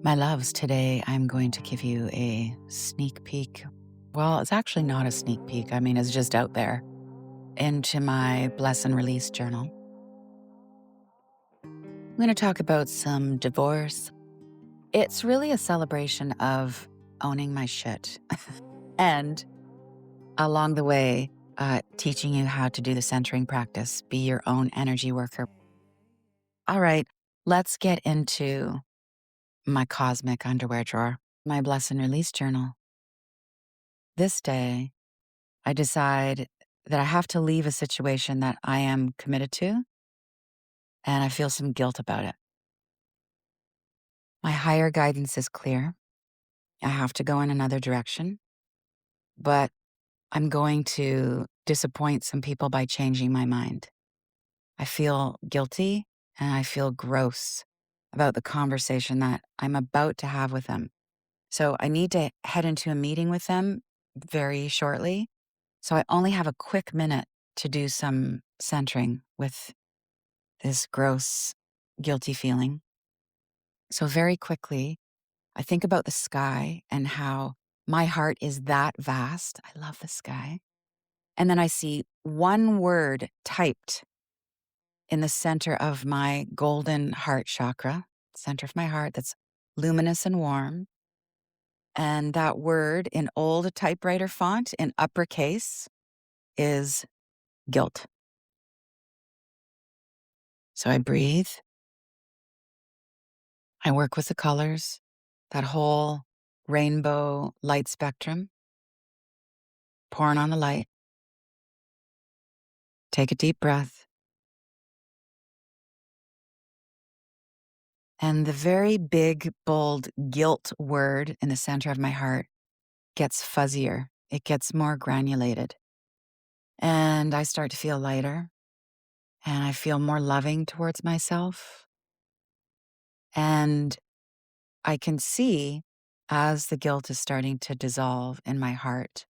My loves, today I'm going to give you a sneak peek. Well, it's actually not a sneak peek. I mean, it's just out there into my bless and release journal. I'm going to talk about some divorce. It's really a celebration of owning my shit and along the way, teaching you how to do the centering practice, be your own energy worker. All right, let's get into my cosmic underwear drawer, my bless and release journal. This day, I decide that I have to leave a situation that I am committed to, and I feel some guilt about it. My higher guidance is clear. I have to go in another direction, but I'm going to disappoint some people by changing my mind. I feel guilty and I feel gross about the conversation that I'm about to have with them. So I need to head into a meeting with them very shortly. So I only have a quick minute to do some centering with this gross, guilty feeling. So, very quickly, I think about the sky and how my heart is that vast. I love the sky. And then I see one word typed in the center of my golden heart chakra, center of my heart that's luminous and warm. And that word in old typewriter font in uppercase is guilt. So I breathe. I work with the colors, that whole rainbow light spectrum, pouring on the light. Take a deep breath. And the very big, bold guilt word in the center of my heart gets fuzzier. It gets more granulated. And I start to feel lighter and I feel more loving towards myself. And I can see as the guilt is starting to dissolve in my heart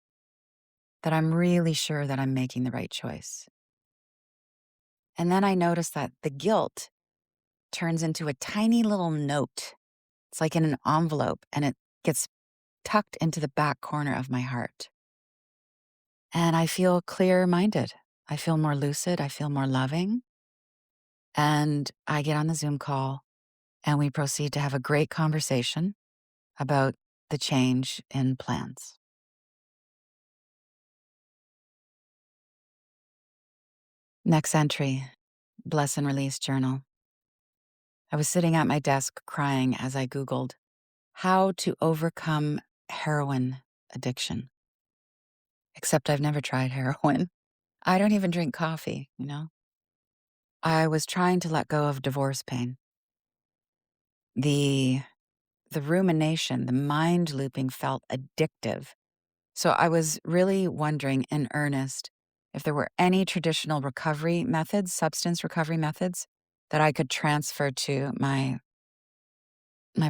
that I'm really sure that I'm making the right choice. And then I notice that the guilt turns into a tiny little note. It's like in an envelope and it gets tucked into the back corner of my heart. And I feel clear minded. I feel more lucid. I feel more loving. And I get on the Zoom call and we proceed to have a great conversation about the change in plans. Next entry, bless and release journal. I was sitting at my desk crying as I Googled how to overcome heroin addiction. Except I've never tried heroin. I don't even drink coffee. I was trying to let go of divorce pain. The the rumination, the mind looping felt addictive. So I was really wondering in earnest if there were any traditional recovery methods, substance recovery methods that I could transfer to my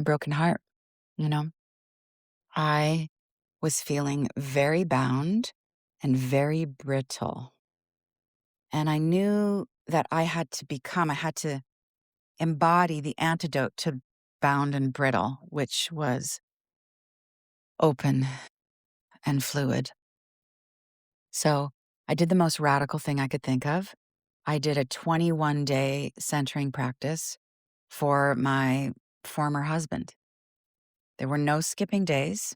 broken heart, you know? I was feeling very bound and very brittle. And I knew that I had to embody the antidote to bound and brittle, which was open and fluid. So I did the most radical thing I could think of. I did a 21-day centering practice for my former husband. There were no skipping days,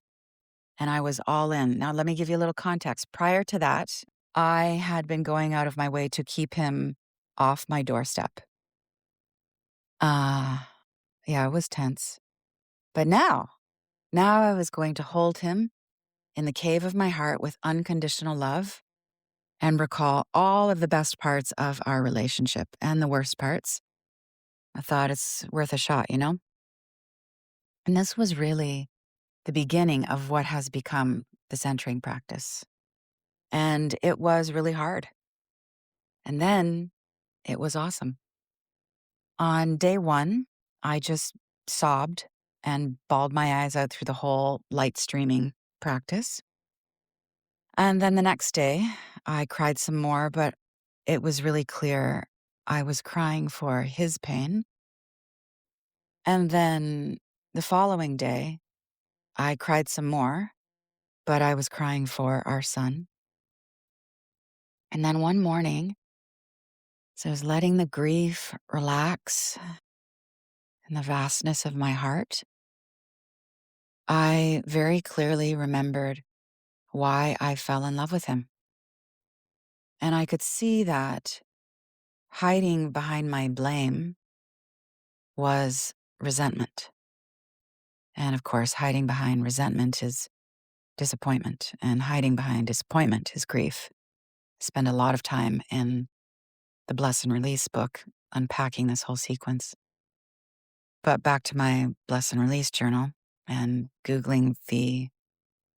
and I was all in. Now, let me give you a little context. Prior to that, I had been going out of my way to keep him off my doorstep. Ah, yeah, it was tense. But now I was going to hold him in the cave of my heart with unconditional love and recall all of the best parts of our relationship and the worst parts. I thought it's worth a shot. And this was really the beginning of what has become the centering practice. And it was really hard. And then it was awesome. On day one, I just sobbed and bawled my eyes out through the whole light streaming practice. And then the next day, I cried some more, but it was really clear I was crying for his pain. And then The following day, I cried some more, but I was crying for our son. And then one morning, as I was letting the grief relax in the vastness of my heart, I very clearly remembered why I fell in love with him. And I could see that hiding behind my blame was resentment. And of course, hiding behind resentment is disappointment, and hiding behind disappointment is grief. I spend a lot of time in the Bless and Release book unpacking this whole sequence. But back to my Bless and Release journal and Googling the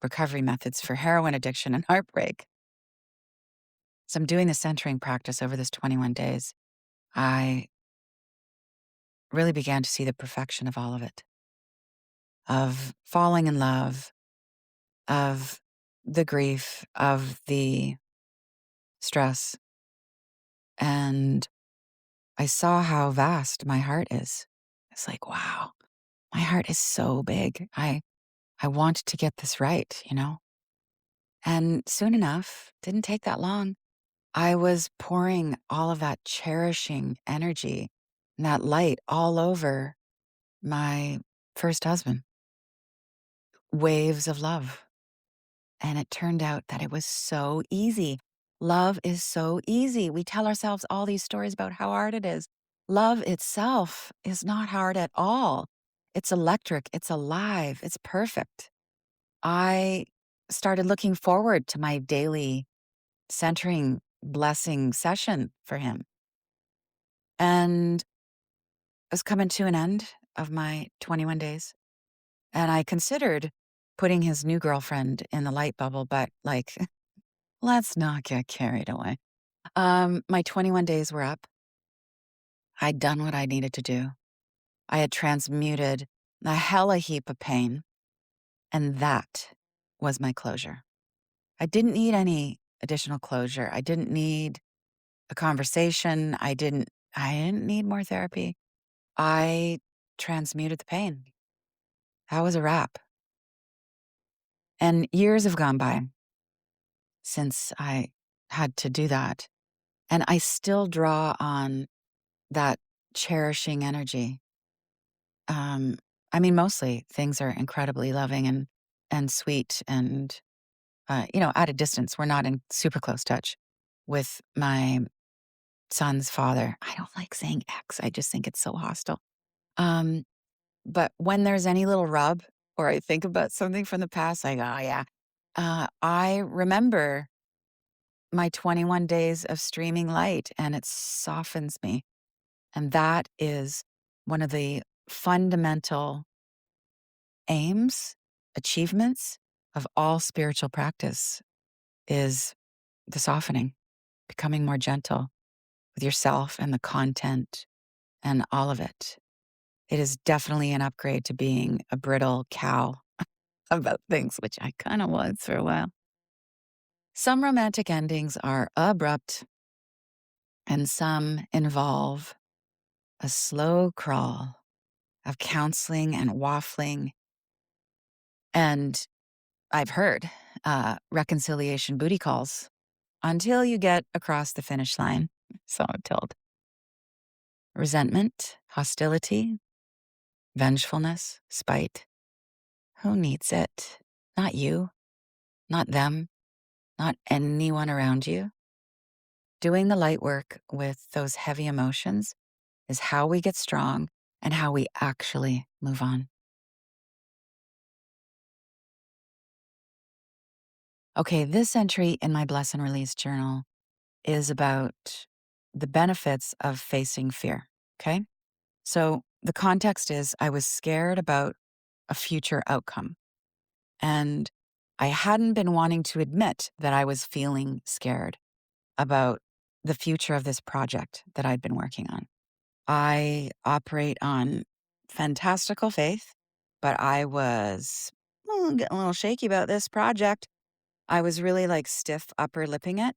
recovery methods for heroin addiction and heartbreak. So I'm doing the centering practice over this 21 days. I really began to see the perfection of all of it, of falling in love, of the grief, of the stress. And I saw how vast my heart is. It's like, wow, my heart is so big. I want to get this right. And soon enough, didn't take that long. I was pouring all of that cherishing energy and that light all over my first husband. Waves of love. And it turned out that it was so easy. Love is so easy. We tell ourselves all these stories about how hard it is. Love itself is not hard at all. It's electric, it's alive, it's perfect. I started looking forward to my daily centering blessing session for him. And it was coming to an end of my 21 days. And I considered putting his new girlfriend in the light bubble, but like, let's not get carried away. My 21 days were up. I'd done what I needed to do. I had transmuted a hella heap of pain, and that was my closure. I didn't need any additional closure. I didn't need a conversation. I didn't need more therapy. I transmuted the pain. That was a wrap. And years have gone by since I had to do that. And I still draw on that cherishing energy. Um, I mean, mostly things are incredibly loving and sweet and at a distance. We're not in super close touch with my son's father. I don't like saying ex. I just think it's so hostile. Um, but when there's any little rub or I think about something from the past, I go, oh yeah. I remember my 21 days of streaming light and it softens me. And that is one of the fundamental aims, achievements of all spiritual practice is the softening, becoming more gentle with yourself and the content and all of it. It is definitely an upgrade to being a brittle cow about things, which I kind of was for a while. Some romantic endings are abrupt and some involve a slow crawl of counseling and waffling. And I've heard reconciliation booty calls until you get across the finish line. So I'm told. Resentment, hostility, vengefulness, spite. Who needs it? Not you, not them, not anyone around you. Doing the light work with those heavy emotions is how we get strong and how we actually move on. Okay, this entry in my Bless and Release journal is about the benefits of facing fear. Okay. So the context is I was scared about a future outcome. And I hadn't been wanting to admit that I was feeling scared about the future of this project that I'd been working on. I operate on fantastical faith, but I was getting a little shaky about this project. I was really like stiff upper lipping it.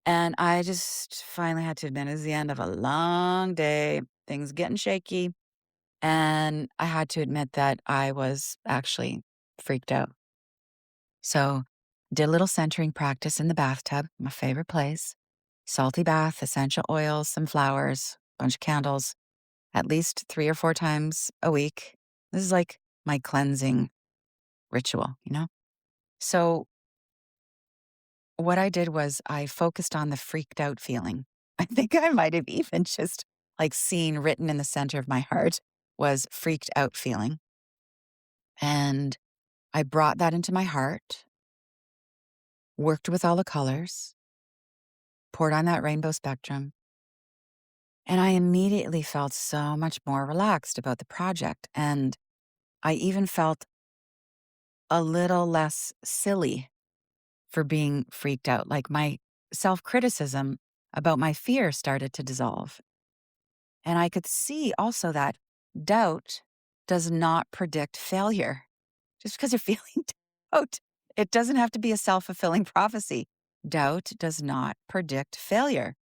And I just finally had to admit it was the end of a long day, things getting shaky. And I had to admit that I was actually freaked out. So, did a little centering practice in the bathtub, my favorite place. Salty bath, essential oils, some flowers, bunch of candles, at least 3 or 4 times a week. This is like my cleansing ritual. So, what I did was I focused on the freaked out feeling. I think I might have even just like seen written in the center of my heart was freaked out feeling. And I brought that into my heart, worked with all the colors, poured on that rainbow spectrum, and I immediately felt so much more relaxed about the project. And I even felt a little less silly for being freaked out. Like my self criticism about my fear started to dissolve. And I could see also that doubt does not predict failure. Just because you're feeling doubt, it doesn't have to be a self fulfilling prophecy. Doubt does not predict failure.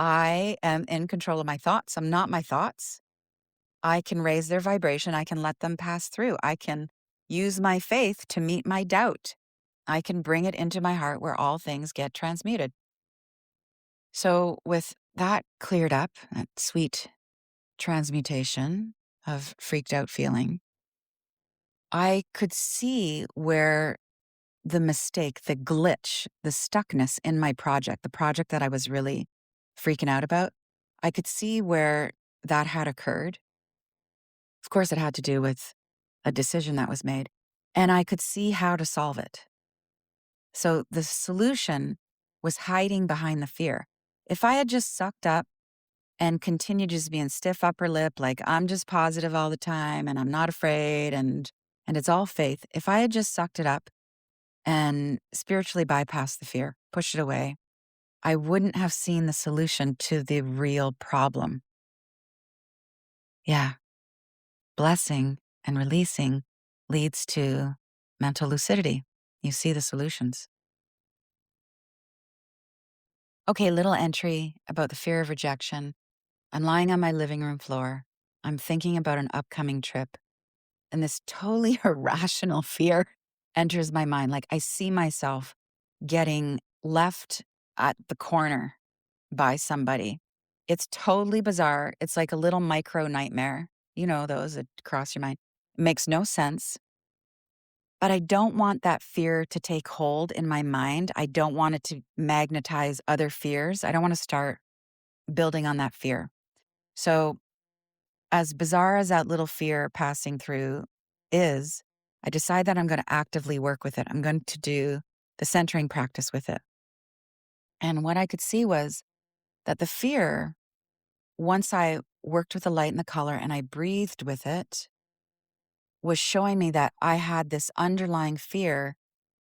I am in control of my thoughts. I'm not my thoughts. I can raise their vibration. I can let them pass through. I can use my faith to meet my doubt. I can bring it into my heart where all things get transmuted. So, with that cleared up, that sweet transmutation of freaked out feeling, I could see where the mistake, the glitch, the stuckness in my project, the project that I was really freaking out about, I could see where that had occurred. Of course, it had to do with a decision that was made, and I could see how to solve it. So the solution was hiding behind the fear. If I had just sucked up and continued just being stiff upper lip, like I'm just positive all the time and I'm not afraid and it's all faith, if I had just sucked it up and spiritually bypassed the fear, pushed it away, I wouldn't have seen the solution to the real problem. Yeah, blessing and releasing leads to mental lucidity. You see the solutions. Okay, little entry about the fear of rejection. I'm lying on my living room floor. I'm thinking about an upcoming trip, and this totally irrational fear enters my mind. Like I see myself getting left at the corner by somebody. It's totally bizarre. It's like a little micro nightmare. You know, those that cross your mind. It makes no sense. But I don't want that fear to take hold in my mind. I don't want it to magnetize other fears. I don't want to start building on that fear. So, as bizarre as that little fear passing through is, I decide that I'm going to actively work with it. I'm going to do the centering practice with it. And what I could see was that the fear, once I worked with the light and the color and I breathed with it, was showing me that I had this underlying fear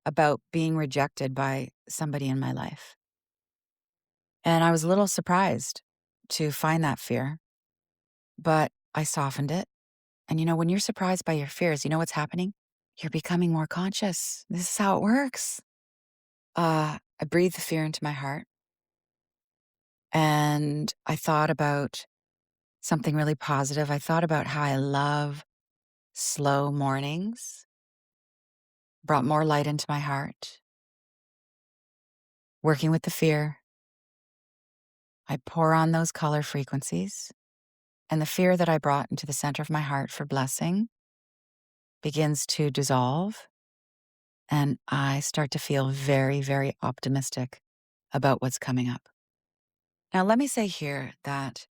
about being rejected by somebody in my life. And I was a little surprised to find that fear, but I softened it. And when you're surprised by your fears, you know what's happening? You're becoming more conscious. This is how it works. I breathed the fear into my heart and I thought about something really positive. I thought about how I love slow mornings, brought more light into my heart, working with the fear. I pour on those color frequencies, and the fear that I brought into the center of my heart for blessing begins to dissolve. And I start to feel very, very optimistic about what's coming up. Now, let me say here that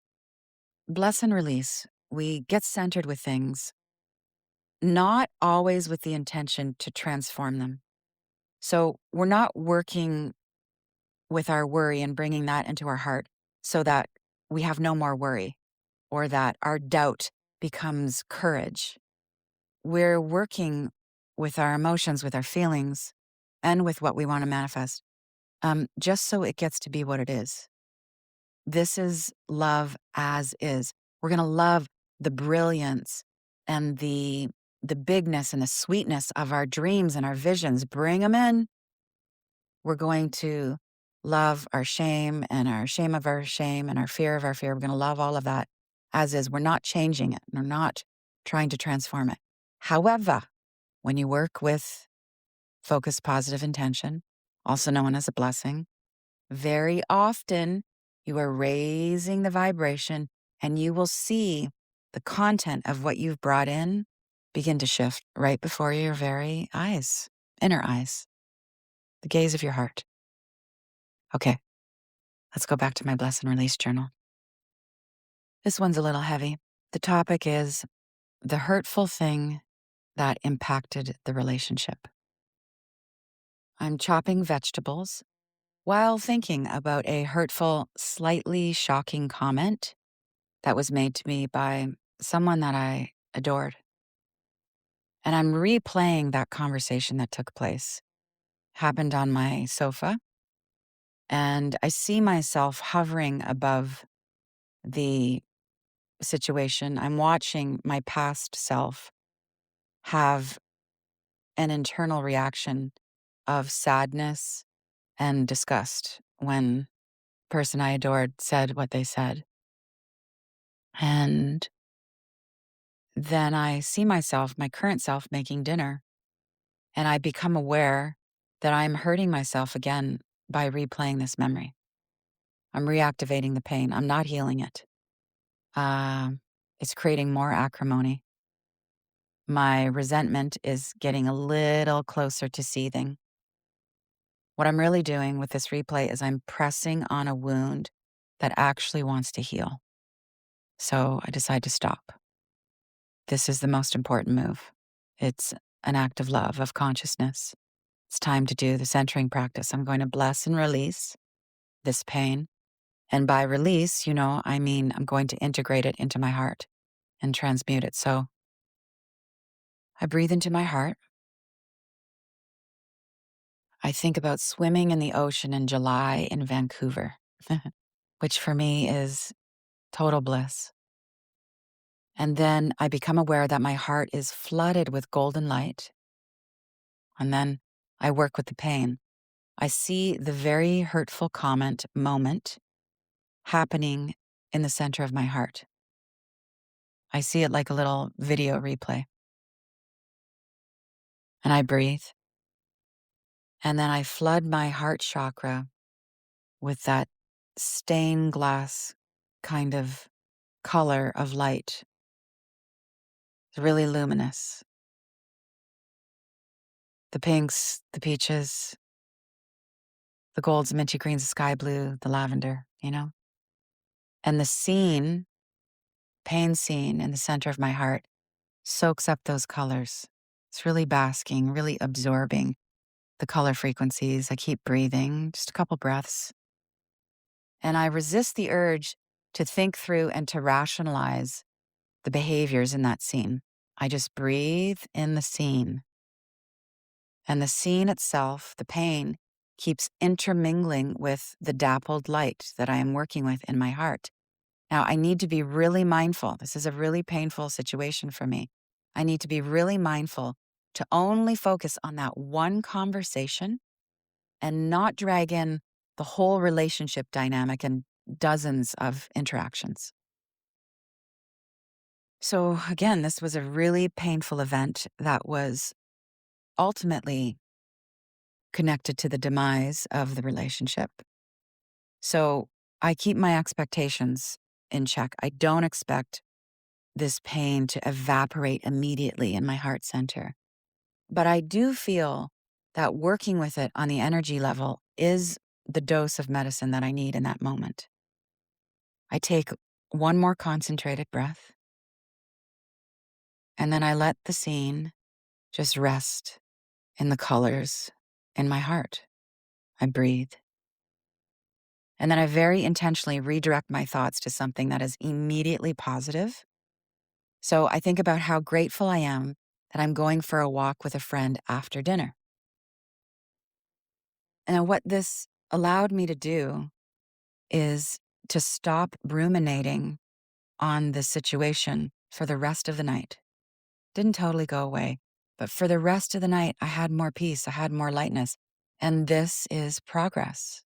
bless and release, we get centered with things, not always with the intention to transform them. So we're not working with our worry and bringing that into our heart so that we have no more worry or that our doubt becomes courage. We're working with our emotions, with our feelings, and with what we want to manifest, just so it gets to be what it is. This is love as is. We're going to love the brilliance and the bigness and the sweetness of our dreams and our visions. Bring them in. We're going to love our shame and our shame of our shame and our fear of our fear. We're going to love all of that as is. We're not changing it. We're not trying to transform it. However, when you work with focused positive intention, also known as a blessing, very often you are raising the vibration and you will see the content of what you've brought in begin to shift right before your very eyes, inner eyes, the gaze of your heart. Okay, let's go back to my bless and release journal. This one's a little heavy. The topic is the hurtful thing that impacted the relationship. I'm chopping vegetables while thinking about a hurtful, slightly shocking comment that was made to me by someone that I adored. And I'm replaying that conversation that took place. Happened on my sofa, and I see myself hovering above the situation. I'm watching my past self have an internal reaction of sadness and disgust when the person I adored said what they said. And then I see myself, my current self, making dinner, and I become aware that I'm hurting myself again by replaying this memory. I'm reactivating the pain. I'm not healing it. It's creating more acrimony. My resentment is getting a little closer to seething. What I'm really doing with this replay is I'm pressing on a wound that actually wants to heal. So I decide to stop. This is the most important move. It's an act of love, of consciousness. It's time to do the centering practice. I'm going to bless and release this pain. And by release, I mean I'm going to integrate it into my heart and transmute it. So I breathe into my heart. I think about swimming in the ocean in July in Vancouver, which for me is total bliss. And then I become aware that my heart is flooded with golden light. And then I work with the pain. I see the very hurtful comment moment happening in the center of my heart. I see it like a little video replay. And I breathe. And then I flood my heart chakra with that stained glass kind of color of light. It's really luminous. The pinks, the peaches, the golds, minty greens, the sky blue, the lavender. And the scene, pain scene in the center of my heart soaks up those colors. It's really basking, really absorbing the color frequencies. I keep breathing, just a couple breaths. And I resist the urge to think through and to rationalize the behaviors in that scene. I just breathe in the scene. And the scene itself, the pain, keeps intermingling with the dappled light that I am working with in my heart. Now, I need to be really mindful. This is a really painful situation for me. I need to be really mindful to only focus on that one conversation and not drag in the whole relationship dynamic and dozens of interactions. So, again, this was a really painful event that was ultimately connected to the demise of the relationship. So, I keep my expectations in check. I don't expect this pain to evaporate immediately in my heart center. But I do feel that working with it on the energy level is the dose of medicine that I need in that moment. I take one more concentrated breath, and then I let the scene just rest in the colors in my heart. I breathe. And then I very intentionally redirect my thoughts to something that is immediately positive. So I think about how grateful I am that I'm going for a walk with a friend after dinner. And what this allowed me to do is to stop ruminating on the situation for the rest of the night. Didn't totally go away, but for the rest of the night, I had more peace, I had more lightness. And this is progress.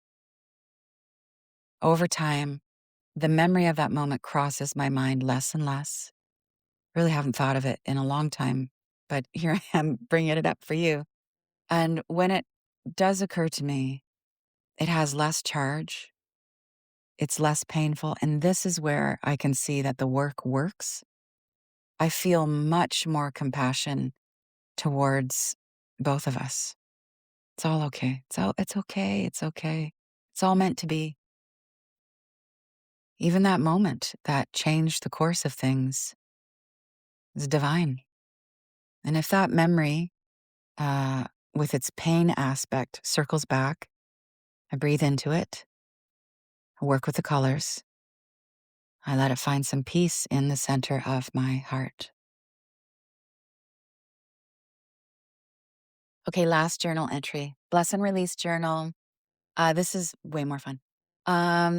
Over time, the memory of that moment crosses my mind less and less. Really haven't thought of it in a long time, but here I am bringing it up for you. And when it does occur to me, it has less charge, it's less painful, and this is where I can see that the work works. I feel much more compassion towards both of us. It's all okay. It's okay. It's okay. It's all meant to be. Even that moment that changed the course of things is divine. And if that memory, uh, with its pain aspect, circles back, I breathe into it, I work with the colors, I let it find some peace in the center of my heart. Okay, last journal entry. Bless and release journal. This is way more fun.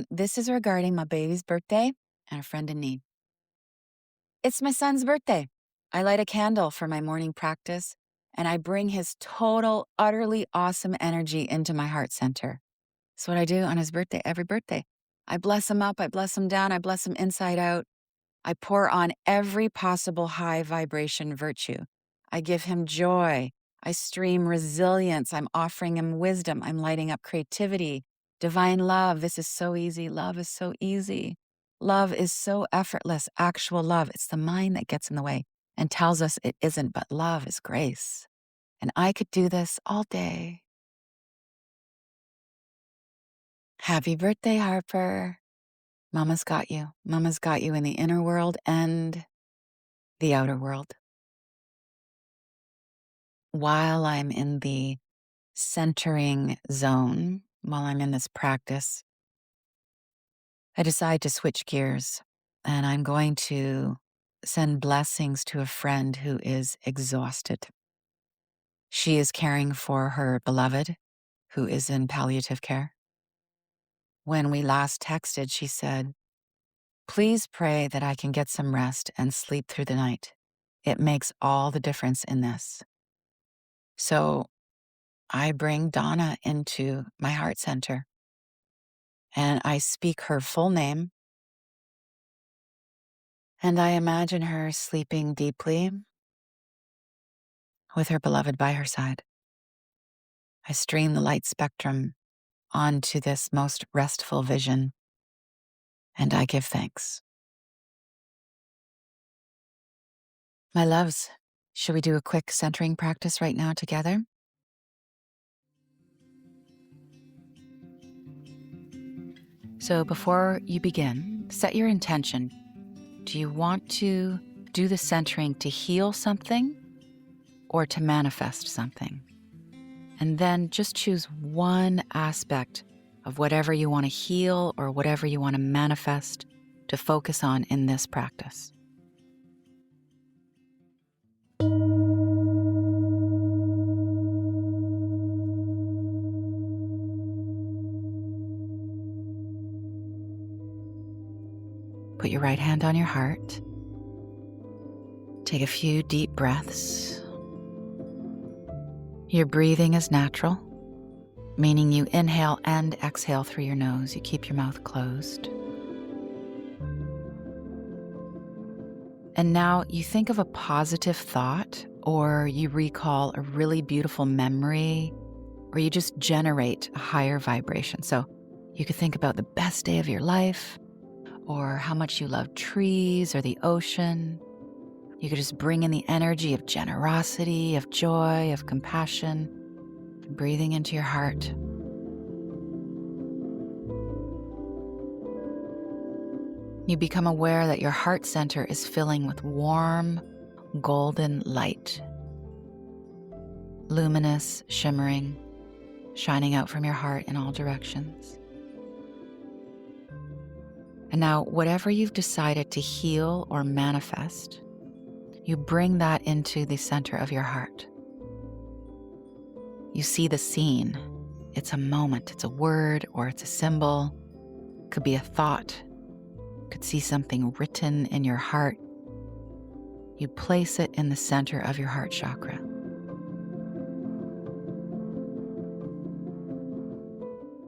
This is regarding my baby's birthday and a friend in need. It's my son's birthday. I light a candle for my morning practice, and I bring his total, utterly awesome energy into my heart center. That's what I do on his birthday, every birthday. I bless him up, I bless him down, I bless him inside out. I pour on every possible high vibration virtue. I give him joy. I stream resilience. I'm offering him wisdom. I'm lighting up creativity, divine love. This is so easy. Love is so easy. Love is so effortless. Actual love. It's the mind that gets in the way and tells us it isn't, but love is grace. And I could do this all day. Happy birthday, Harper. Mama's got you. Mama's got you in the inner world and the outer world. While I'm in the centering zone, while I'm in this practice, I decide to switch gears and I'm going to send blessings to a friend who is exhausted. She is caring for her beloved who is in palliative care. When we last texted, she said, "Please pray that I can get some rest and sleep through the night. It makes all the difference in this." So I bring Donna into my heart center and I speak her full name and I imagine her sleeping deeply with her beloved by her side. I stream the light spectrum onto this most restful vision and I give thanks. My loves, should we do a quick centering practice right now together? So before you begin, set your intention. Do you want to do the centering to heal something or to manifest something? And then just choose one aspect of whatever you want to heal or whatever you want to manifest to focus on in this practice. Put your right hand on your heart. Take a few deep breaths. Your breathing is natural, meaning you inhale and exhale through your nose. You keep your mouth closed. And now you think of a positive thought, or you recall a really beautiful memory, or you just generate a higher vibration. So you could think about the best day of your life, or how much you love trees or the ocean. You could just bring in the energy of generosity, of joy, of compassion, breathing into your heart. You become aware that your heart center is filling with warm, golden light. Luminous, shimmering, shining out from your heart in all directions. And now, whatever you've decided to heal or manifest, you bring that into the center of your heart. You see the scene. It's a moment, it's a word, or it's a symbol. It could be a thought. You could see something written in your heart. You place it in the center of your heart chakra.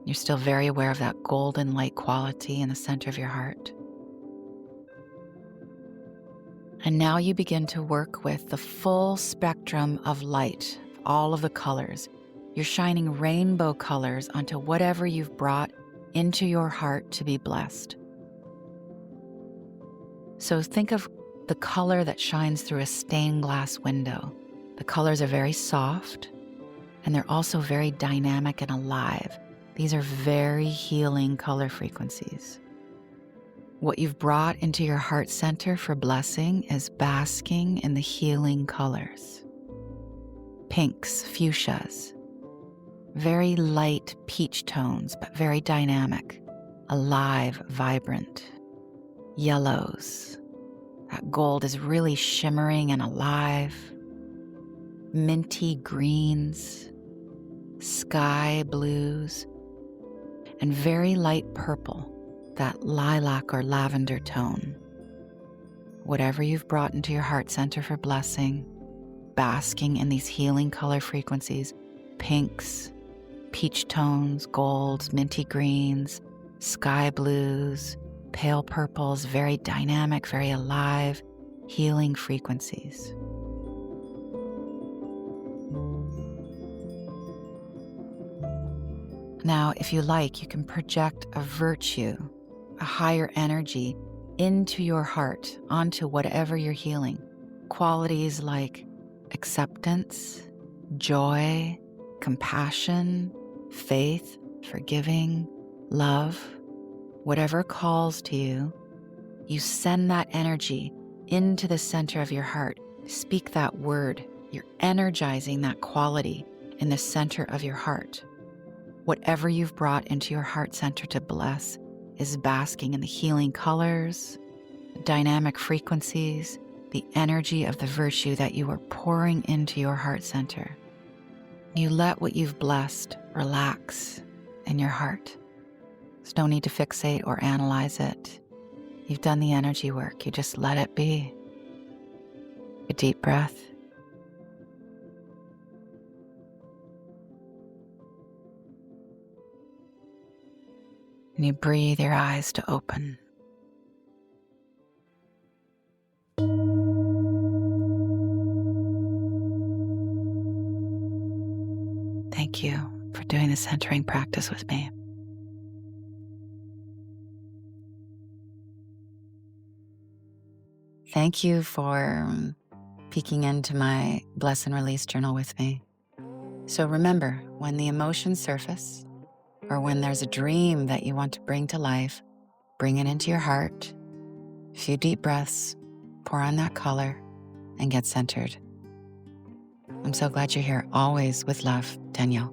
You're still very aware of that golden light quality in the center of your heart. And now you begin to work with the full spectrum of light, all of the colors. You're shining rainbow colors onto whatever you've brought into your heart to be blessed. So think of the color that shines through a stained glass window. The colors are very soft, and they're also very dynamic and alive. These are very healing color frequencies. What you've brought into your heart center for blessing is basking in the healing colors. Pinks, fuchsias, very light peach tones, but very dynamic, alive, vibrant. Yellows, that gold is really shimmering and alive. Minty greens, sky blues, and very light purple, that lilac or lavender tone. Whatever you've brought into your heart center for blessing, basking in these healing color frequencies, pinks, peach tones, golds, minty greens, sky blues, pale purples, very dynamic, very alive, healing frequencies. Now, if you like, you can project a virtue, a higher energy into your heart, onto whatever you're healing. Qualities like acceptance, joy, compassion, faith, forgiving, love. Whatever calls to you, you send that energy into the center of your heart. Speak that word. You're energizing that quality in the center of your heart. Whatever you've brought into your heart center to bless is basking in the healing colors, the dynamic frequencies, the energy of the virtue that you are pouring into your heart center. You let what you've blessed relax in your heart. There's no need to fixate or analyze it. You've done the energy work. You just let it be. A deep breath. And you breathe your eyes to open. Thank you for doing the centering practice with me. Thank you for peeking into my Bless and Release journal with me. So remember, when the emotions surface, or when there's a dream that you want to bring to life, bring it into your heart, a few deep breaths, pour on that color, and get centered. I'm so glad you're here. Always with love, Danielle.